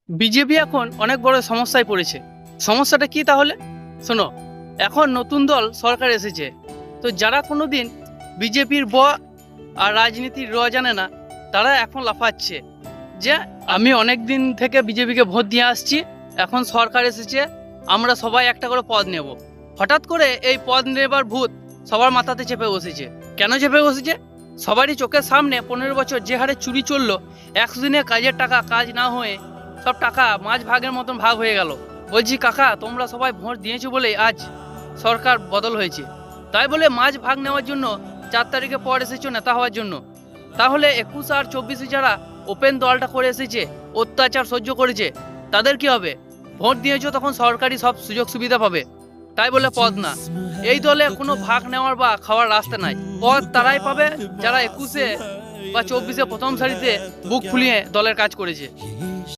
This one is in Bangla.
বিজেপি এখন অনেক বড় সমস্যায় পড়েছে। সমস্যাটা কি তাহলে? শোনো, এখন নতুন দল সরকার এসেছে। তো যারা কোনোদিন বিজেপির আর রাজনীতির জানে না, তারা এখন লাফাচ্ছে যে আমি অনেক দিন থেকে বিজেপিকে ভোট দিয়ে আসছি, এখন সরকার এসেছে, আমরা সবাই একটা করে পদ নেব। হঠাৎ করে এই পদ নেবার ভূত সবার মাথাতে চেপে বসেছে। কেন চেপে বসেছে? সবারই চোখের সামনে 15 বছর যে হারে চুরি চললো, 100 দিনে কাজের টাকা কাজ না হয়ে সব টাকা মাঝ ভাগের মতন ভাগ হয়ে গেল। বলছি কাকা, তোমরা সবাই ভোট দিয়েছো বলেই আজ সরকার বদল হয়েছে, তাই বলে মাঝ ভাগ নেওয়ার জন্য 4 তারিখে পর এসেছো নেতা হওয়ার জন্য? তাহলে 21 আর 24 যারা ওপেন দলটা করে এসেছে, অত্যাচার সহ্য করেছে, তাদের কি হবে? ভোট দিয়েছো তখন সরকারি সব সুযোগ সুবিধা পাবে, তাই বলে পদ না। এই দলে কোনো ভাগ নেওয়ার বা খাওয়ার রাস্তা নাই। পদ তারাই পাবে যারা 21 বা 24 প্রথম সারিতে বুক ফুলিয়ে দলের কাজ করেছে।